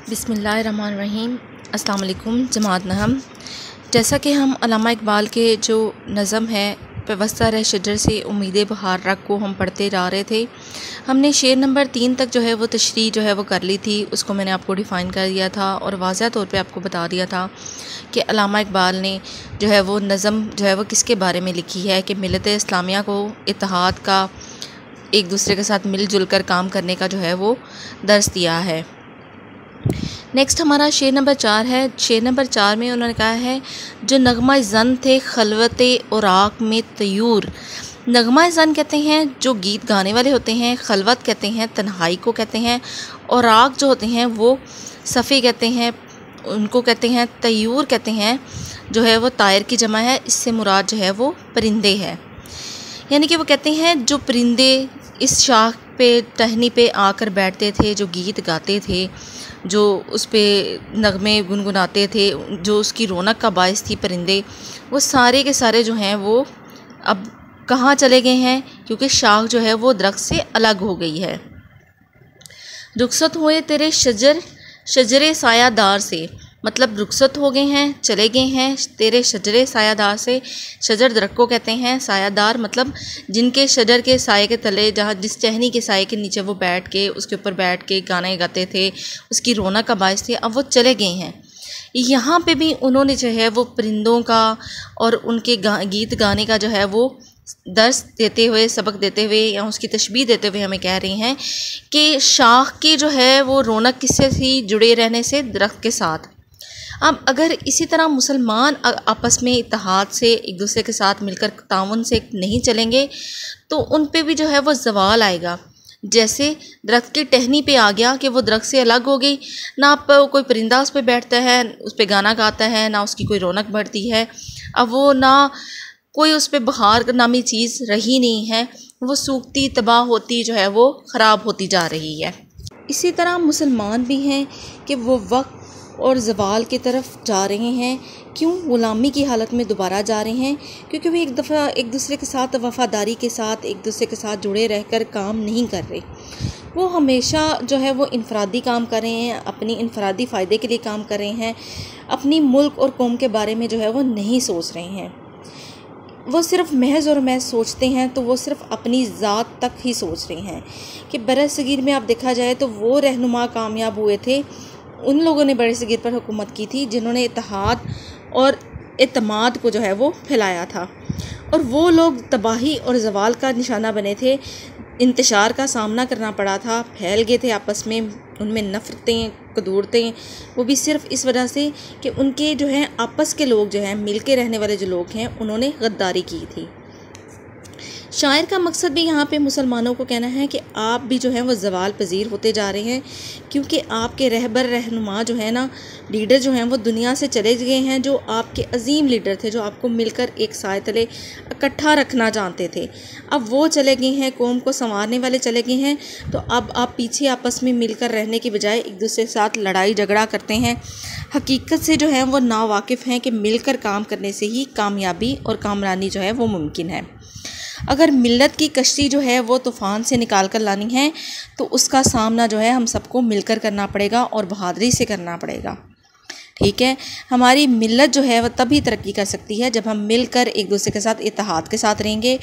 बिस्मिल्लाहिर्रहमानिर्रहीम। अस्सलाम वालेकुम जमात नहम। जैसा कि हम अल्लामा इकबाल के जो नज़म है पेवस्ता रह शजर से उम्मीद बहार रख को हम पढ़ते जा रहे थे। हमने शेर नंबर 3 तक जो है वो तशरीह जो है वो कर ली थी। उसको मैंने आपको डिफ़ाइन कर दिया था और वाज़ह तौर पे आपको बता दिया था कि अल्लामा इकबाल ने जो है वो नज़म जो है वो किसके बारे में लिखी है कि मिलत इस्लामिया को इत्तेहाद का, एक दूसरे के साथ मिलजुल कर काम करने का जो है वो दर्स दिया है। नेक्स्ट हमारा शेर नंबर 4 है। शेर नंबर 4 में उन्होंने कहा है, जो नगमा ज़न थे खलवते और आग में तयूर। नगमा ज़न कहते हैं जो गीत गाने वाले होते हैं, खलवत कहते हैं तन्हाई को कहते हैं, और आग जो होते हैं वो सफ़े कहते हैं, उनको कहते हैं। तयूर कहते हैं जो है वो तायर की जमा है, इससे मुराद जो है वो परिंदे है। यानी कि वो कहते हैं जो परिंदे इस शाख पे टहनी पे आकर बैठते थे, जो गीत गाते थे, जो उस पे नगमे गुनगुनाते थे, जो उसकी रौनक का बायस थी परिंदे, वो सारे के सारे जो हैं वो अब कहाँ चले गए हैं, क्योंकि शाख जो है वो दरख्त से अलग हो गई है। रुखसत हुए तेरे शजरे सायादार से, मतलब रुखसत हो गए हैं, चले गए हैं तेरे शजरे सायादार से। शजर दरख्त को कहते हैं, सायादार मतलब जिनके शजर के साये के तले, जहाँ जिस टहनी के साये के नीचे वो बैठ के, उसके ऊपर बैठ के गाने गाते थे, उसकी रौनक का बायस थे, अब वो चले गए हैं। यहाँ पे भी उन्होंने जो है वो परिंदों का और उनके गीत गाने का जो है वो दर्स देते हुए, सबक देते हुए या उसकी तशबीह देते हुए हमें कह रही हैं कि शाख की जो है वो रौनक किससे थी, जुड़े रहने से, दरख्त के साथ। अब अगर इसी तरह मुसलमान आपस में इत्तेहाद से एक दूसरे के साथ मिलकर ताउन से नहीं चलेंगे तो उन पे भी जो है वो ज़वाल आएगा। जैसे दरख्त की टहनी पे आ गया कि वो दरख्त से अलग हो गई, ना आप कोई परिंदा उस पर बैठता है, उस पर गाना गाता है, ना उसकी कोई रौनक बढ़ती है, अब वो ना कोई उस पर बहार नामी चीज़ रही नहीं है, वो सूखती तबाह होती जो है वो ख़राब होती जा रही है। इसी तरह मुसलमान भी हैं कि वो वक्त और ज़वाल की तरफ जा रहे हैं। क्यों? ग़ुलामी की हालत में दोबारा जा रहे हैं, क्योंकि वो एक दफ़ा एक दूसरे के साथ वफ़ादारी के साथ एक दूसरे के साथ जुड़े रहकर काम नहीं कर रहे। वो हमेशा जो है वो इनफरादी काम कर रहे हैं, अपनी इनफरादी फ़ायदे के लिए काम कर रहे हैं, अपनी मुल्क और कौम के बारे में जो है वो नहीं सोच रहे हैं। वो सिर्फ़ महज और महज सोचते हैं तो वो सिर्फ़ अपनी ज़ात तक ही सोच रहे हैं। कि बरसगीर में आप देखा जाए तो वो रहनुमा कामयाब हुए थे, उन लोगों ने बरसगीर पर हुकूमत की थी जिन्होंने इत्तेहाद और एतमाद को जो है वो फैलाया था, और वो लोग तबाही और ज़वाल का निशाना बने थे। इंतशार का सामना करना पड़ा था, फैल गए थे आपस में, उनमें नफ़रतें कदूरतें, वो भी सिर्फ़ इस वजह से कि उनके जो हैं आपस के लोग जो हैं, मिल के रहने वाले जो लोग हैं, उन्होंने गद्दारी की थी। शायर का मकसद भी यहाँ पे मुसलमानों को कहना है कि आप भी जो है वो ज़वाल पजीर होते जा रहे हैं, क्योंकि आपके रहबर रहनुमा जो है ना, लीडर जो हैं वो दुनिया से चले गए हैं, जो आपके अजीम लीडर थे, जो आपको मिलकर एक साए तले इकट्ठा रखना जानते थे। अब वो चले गए हैं, कौम को संवारने वाले चले गए हैं, तो अब आप पीछे आपस में मिलकर रहने की बजाय एक दूसरे के साथ लड़ाई झगड़ा करते हैं। हकीकत से जो है वो नावाकिफ़ हैं कि मिलकर काम करने से ही कामयाबी और कामरानी जो है वो मुमकिन है। अगर मिल्लत की कश्ती जो है वो तूफ़ान से निकाल कर लानी है तो उसका सामना जो है हम सबको मिलकर करना पड़ेगा और बहादुरी से करना पड़ेगा। ठीक है, हमारी मिल्लत जो है वह तभी तरक्की कर सकती है जब हम मिलकर एक दूसरे के साथ इत्तेहाद के साथ रहेंगे।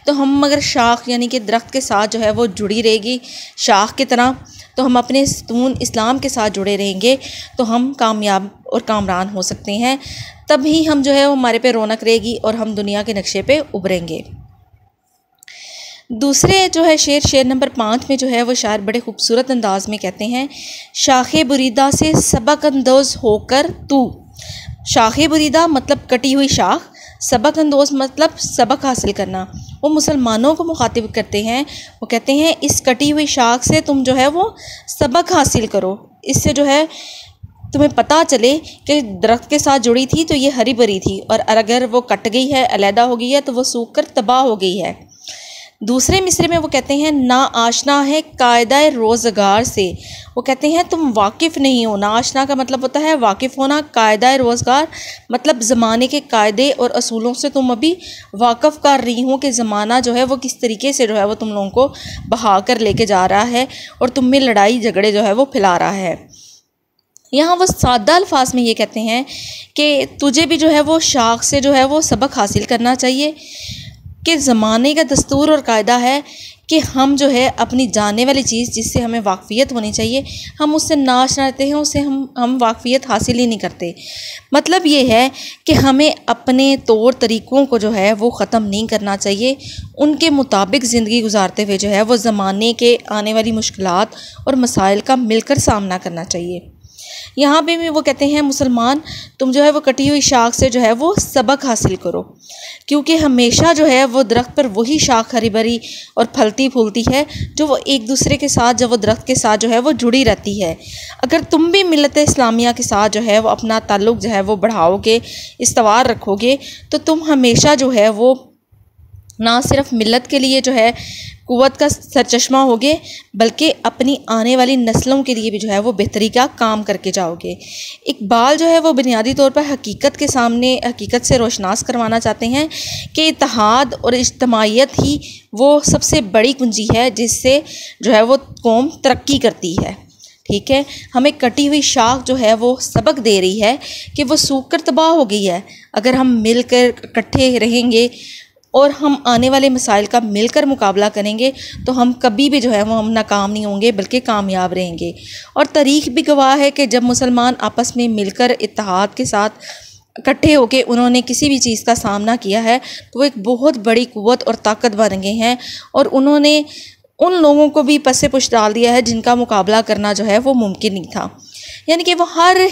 तो हम अगर शाख यानी कि दरख्त के साथ जो है वो जुड़ी रहेगी शाख की तरह, तो हम अपने सतून इस्लाम के साथ जुड़े रहेंगे तो हम कामयाब और कामरान हो सकते हैं। तभी हम जो है वो हमारे पे रौनक रहेगी और हम दुनिया के नक्शे पे उभरेंगे। दूसरे जो है शेर नंबर 5 में जो है वो शायर बड़े खूबसूरत अंदाज में कहते हैं, शाखे बुरीदा से सबक अंदोज़ होकर तू। शाखे बुरीदा मतलब कटी हुई शाख, सबक अंदोज़ मतलब सबक हासिल करना। वो मुसलमानों को मुखातिब करते हैं, वो कहते हैं इस कटी हुई शाख से तुम जो है वो सबक हासिल करो, इससे जो है तुम्हें पता चले कि दरख्त के साथ जुड़ी थी तो ये हरी भरी थी, और अगर वो कट गई है, अलहदा हो गई है, तो वो सूख कर तबाह हो गई है। दूसरे मिसरे में वो कहते हैं, ना आशना है कायदा रोज़गार से। वो कहते हैं तुम वाकिफ़ नहीं हो। ना आशना का मतलब होता है वाकिफ़ होना, कायदा रोज़गार मतलब ज़माने के कायदे और असूलों से तुम अभी वाकफ़ कर रही हो कि ज़माना जो है वो किस तरीके से जो है वो तुम लोगों को बहा कर लेके जा रहा है और तुम में लड़ाई झगड़े जो है वो फैला रहा है। यहाँ वो सादा अल्फाज में ये कहते हैं कि तुझे भी जो है वो शाख से जो है वो सबक हासिल करना चाहिए कि ज़माने का दस्तूर और कायदा है कि हम जो है अपनी जानने वाली चीज़ जिससे हमें वाकफ़ियत होनी चाहिए हम उससे नाश रहते हैं, उससे हम वाकफ़ियत हासिल ही नहीं करते। मतलब ये है कि हमें अपने तौर तरीक़ों को जो है वो ख़त्म नहीं करना चाहिए, उनके मुताबिक ज़िंदगी गुजारते हुए जो है वो ज़माने के आने वाली मुश्किलात और मसाइल का मिलकर सामना करना चाहिए। यहाँ पे भी वो कहते हैं मुसलमान तुम जो है वो कटी हुई शाख से जो है वो सबक हासिल करो, क्योंकि हमेशा जो है वो दरख्त पर वही शाख हरी भरी और फलती फूलती है जो वो एक दूसरे के साथ, जब वो दरख्त के साथ जो है वो जुड़ी रहती है। अगर तुम भी मिलत इस्लामिया के साथ जो है वो अपना ताल्लुक़ जो है वो बढ़ाओगे, इस्तवार रखोगे, तो तुम हमेशा जो है वो ना सिर्फ मिलत के लिए जो है क़ुव्वत का सरचश्मा होगे, बल्कि अपनी आने वाली नस्लों के लिए भी जो है वो बेहतरी का काम करके जाओगे। इकबाल जो है वो बुनियादी तौर पर हकीकत से रोशनास करवाना चाहते हैं कि इत्तेहाद और इज्तिमाइयत ही वो सबसे बड़ी कुंजी है जिससे जो है वो कौम तरक्की करती है। ठीक है, हमें कटी हुई शाख जो है वो सबक दे रही है कि वो सूख कर तबाह हो गई है। अगर हम मिलकर इकट्ठे रहेंगे और हम आने वाले मसाइल का मिलकर मुकाबला करेंगे तो हम कभी भी जो है वो हम नाकाम नहीं होंगे बल्कि कामयाब रहेंगे। और तारीख़ भी गवाह है कि जब मुसलमान आपस में मिलकर इत्तेहाद के साथ इकट्ठे होकर उन्होंने किसी भी चीज़ का सामना किया है तो वो एक बहुत बड़ी क़ुव्वत और ताकत बन गए हैं, और उन्होंने उन लोगों को भी पसे पुश डाल दिया है जिनका मुकाबला करना जो है वो मुमकिन नहीं था। यानी कि वो हर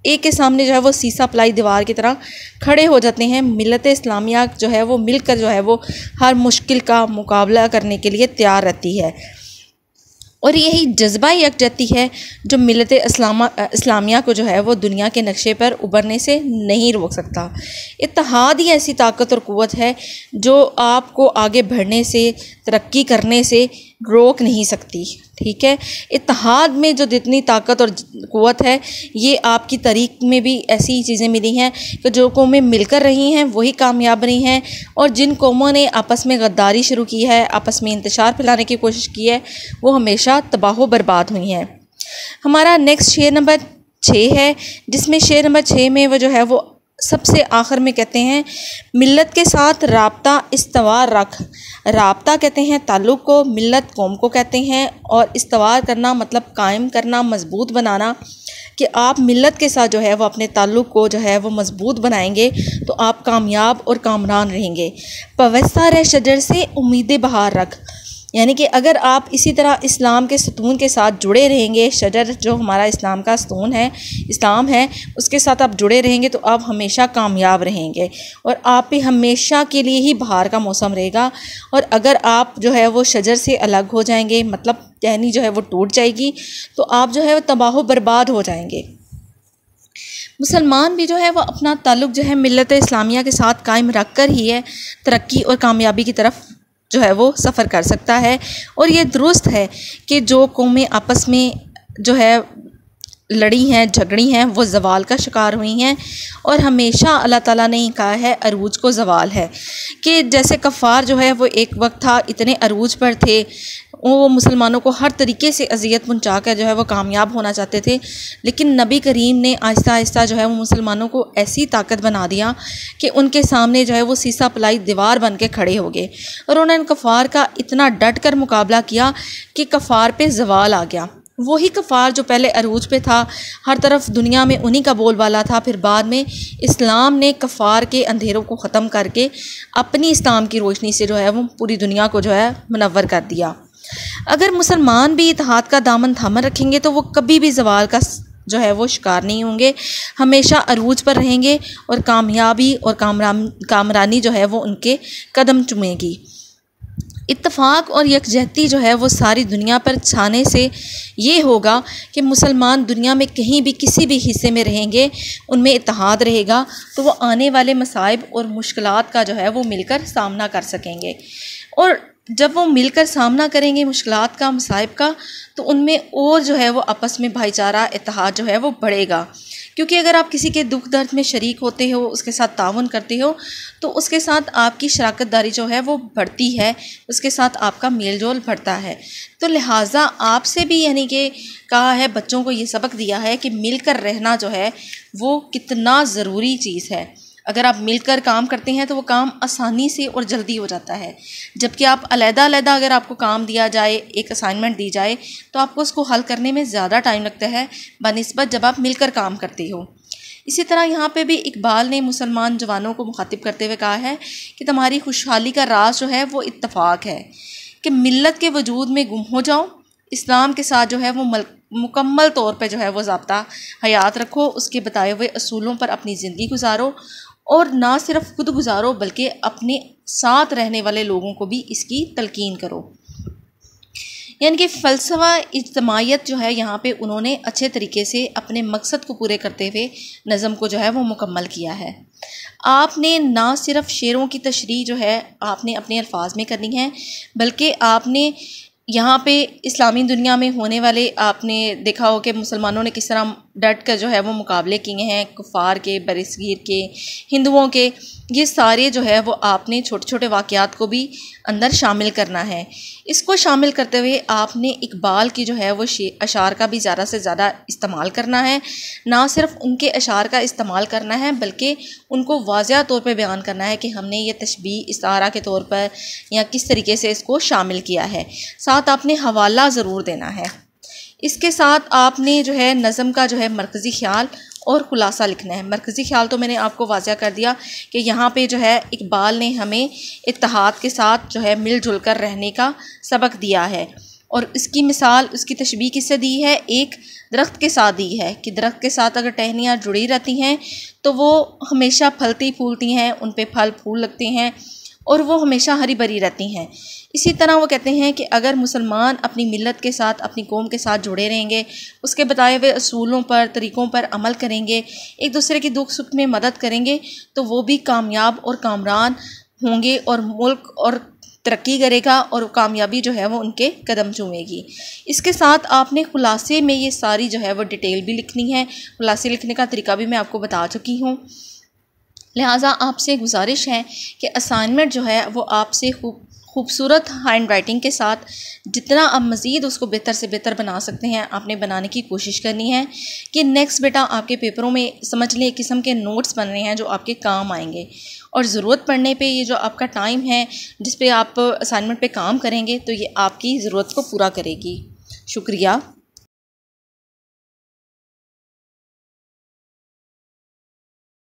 एक के सामने जो है वो सीसा पलाई दीवार की तरह खड़े हो जाते हैं। मिलत इस्लामिया जो है वो मिलकर जो है वो हर मुश्किल का मुकाबला करने के लिए तैयार रहती है, और यही जज्बा यकजहती है जो मिलत इस्लामिया को जो है वो दुनिया के नक्शे पर उभरने से नहीं रोक सकता। इत्तेहाद ही ऐसी ताकत और क़ुव्वत है जो आपको आगे बढ़ने से, तरक्की करने से रोक नहीं सकती। ठीक है, इत्तेहाद में जो जितनी ताकत और क़ुव्वत है ये आपकी तारीख़ में भी ऐसी चीज़ें मिली हैं कि जो कौमें मिलकर रही हैं वही कामयाब रही हैं, और जिन कौमों ने आपस में गद्दारी शुरू की है, आपस में इंतशार फैलाने की कोशिश की है, वो हमेशा तबाह बर्बाद हुई हैं। हमारा नेक्स्ट शेर नंबर 6 है, जिसमें शेर नंबर 6 में वो जो है वो सबसे आखिर में कहते हैं मिल्लत के साथ राब्ता इस्तवार रख। राब्ता कहते हैं ताल्लुक़ को, मिल्लत कौम को कहते हैं, और इस्तवार करना मतलब कायम करना, मजबूत बनाना, कि आप मिल्लत के साथ जो है वो अपने ताल्लुक़ को जो है वो मजबूत बनाएंगे तो आप कामयाब और कामरान रहेंगे। पवस्ता रह शजर से उम्मीदें बहार रख, यानी कि अगर आप इसी तरह इस्लाम के सतून के साथ जुड़े रहेंगे, शजर जो हमारा इस्लाम का सतून है, इस्लाम है, उसके साथ आप जुड़े रहेंगे तो आप हमेशा कामयाब रहेंगे, और आप भी हमेशा के लिए ही बहार का मौसम रहेगा। और अगर आप जो है वो शजर से अलग हो जाएंगे, मतलब टहनी जो है वो टूट जाएगी, तो आप जो है वो तबाह बर्बाद हो जाएंगे। मुसलमान भी जो है वो अपना ताल्लुक़ जो है मिल्लत इस्लामिया के साथ कायम रख कर ही है तरक्की और कामयाबी की तरफ जो है वो सफ़र कर सकता है। और ये दुरुस्त है कि जो कौमें आपस में जो है लड़ी हैं, झगड़ी हैं, वो ज़वाल का शिकार हुई हैं, और हमेशा अल्लाह ताला ने ही कहा है अरूज को ज़वाल है, कि जैसे कफ़ार जो है वो एक वक्त था इतने अरूज पर थे, वो मुसलमानों को हर तरीके से अजियत पहुँचा कर जो है वो कामयाब होना चाहते थे, लेकिन नबी करीम ने आहिस्ता आहिस्ता जो है वो मुसलमानों को ऐसी ताकत बना दिया कि उनके सामने जो है वो सीसा पलाई दीवार बन के खड़े हो गए, और उन्होंने कफ़ार का इतना डट कर मुकाबला किया कि कफ़ार पे ज़वाल आ गया। वही कफ़ार जो पहले अरूज पे था, हर तरफ दुनिया में उन्हीं का बोलबाला था, फिर बाद में इस्लाम ने कफ़ार के अंधेरों को ख़त्म करके अपनी इस्लाम की रोशनी से जो है वो पूरी दुनिया को जो है मुनव्वर कर दिया। अगर मुसलमान भी इत्तेहाद का दामन थामे रखेंगे तो वो कभी भी ज़वाल का जो है वो शिकार नहीं होंगे, हमेशा अरूज पर रहेंगे, और कामयाबी और कामरानी जो है वो उनके कदम चूमेगी। इत्तफाक और यकजहती जो है वो सारी दुनिया पर छाने से ये होगा कि मुसलमान दुनिया में कहीं भी किसी भी हिस्से में रहेंगे, उनमें इत्तेहाद रहेगा, तो वो आने वाले मसाइब और मुश्किलात का जो है वो मिलकर सामना कर सकेंगे। और जब वो मिलकर सामना करेंगे मुश्किलात का, मसाइब का, तो उनमें और जो है वो आपस में भाईचारा, इत्तेहाद जो है वो बढ़ेगा, क्योंकि अगर आप किसी के दुख दर्द में शरीक होते हो, उसके साथ ताउन करते हो, तो उसके साथ आपकी शराकत दारी जो है वो बढ़ती है, उसके साथ आपका मेल जोल बढ़ता है। तो लिहाजा आपसे भी यानी कि कहा है, बच्चों को ये सबक दिया है कि मिलकर रहना जो है वो कितना ज़रूरी चीज़ है। अगर आप मिलकर काम करते हैं तो वो काम आसानी से और जल्दी हो जाता है, जबकि आप अलग-अलग अगर आपको काम दिया जाए, एक असाइनमेंट दी जाए, तो आपको उसको हल करने में ज़्यादा टाइम लगता है बनिस्बत जब आप मिलकर काम करते हो। इसी तरह यहाँ पे भी इकबाल ने मुसलमान जवानों को मुखातिब करते हुए कहा है कि तुम्हारी खुशहाली का राज जो है वो इत्तफाक है कि मिल्लत के वजूद में गुम हो जाओ, इस्लाम के साथ जो है वो मुकम्मल तौर पे जो है वो ज़ाब्ता हयात रखो, उसके बताए हुए असूलों पर अपनी ज़िंदगी गुजारो, और ना सिर्फ खुद गुजारो बल्कि अपने साथ रहने वाले लोगों को भी इसकी तलकीन करो। यानी कि फ़लसफ़ा इज्तमायत जो है यहाँ पे उन्होंने अच्छे तरीके से अपने मकसद को पूरे करते हुए नज़म को जो है वो मुकम्मल किया है। आपने ना सिर्फ शेरों की तशरीह जो है आपने अपने अल्फाज में करनी है, बल्कि आपने यहाँ पे इस्लामी दुनिया में होने वाले, आपने देखा हो कि मुसलमानों ने किस तरह डट कर जो है वो मुकाबले किए हैं कुफ़ार के, बरसगीर के, हिंदुओं के, ये सारे जो है वो आपने छोटे छोटे वाक़यात को भी अंदर शामिल करना है। इसको शामिल करते हुए आपने इकबाल की जो है वो अशार का भी ज़्यादा से ज़्यादा इस्तेमाल करना है। ना सिर्फ उनके अशार का इस्तेमाल करना है बल्कि उनको वाज़िह तौर पे बयान करना है कि हमने ये तशबीह इस्तारा के तौर पर या किस तरीके से इसको शामिल किया है। साथ आपने हवाला ज़रूर देना है। इसके साथ आपने जो है नज़म का जो है मरकज़ी ख्याल और ख़ुलासा लिखना है। मरकज़ी ख्याल तो मैंने आपको वाज़िह कर दिया कि यहाँ पे जो है इकबाल ने हमें इत्तेहाद के साथ जो है मिलजुल कर रहने का सबक दिया है, और इसकी मिसाल, उसकी तशबीह किससे दी है, एक दरख्त के साथ दी है कि दरख्त के साथ अगर टहनियाँ जुड़ी रहती हैं तो वो हमेशा फलती फूलती हैं, उन पे फल फूल लगते हैं और वो हमेशा हरी भरी रहती हैं। इसी तरह वो कहते हैं कि अगर मुसलमान अपनी मिल्लत के साथ, अपनी कौम के साथ जुड़े रहेंगे, उसके बताए हुए असूलों पर, तरीक़ों पर अमल करेंगे, एक दूसरे की दुख सुख में मदद करेंगे, तो वो भी कामयाब और कामरान होंगे और मुल्क और तरक्की करेगा और कामयाबी जो है वो उनके कदम चूमेगी। इसके साथ आपने खुलासे में ये सारी जो है वो डिटेल भी लिखनी है। खुलासे लिखने का तरीका भी मैं आपको बता चुकी हूँ। लिहाजा आपसे गुजारिश है कि असाइनमेंट जो है वो आपसे खूबसूरत हैंड राइटिंग के साथ जितना आप मज़ीद उसको बेहतर से बेहतर बना सकते हैं, आपने बनाने की कोशिश करनी है कि नेक्स्ट बेटा आपके पेपरों में समझ लें एक किस्म के नोट्स बन रहे हैं जो आपके काम आएंगे, और ज़रूरत पड़ने पे ये जो आपका टाइम है जिस पे आप असाइनमेंट पे काम करेंगे तो ये आपकी ज़रूरत को पूरा करेगी। शुक्रिया।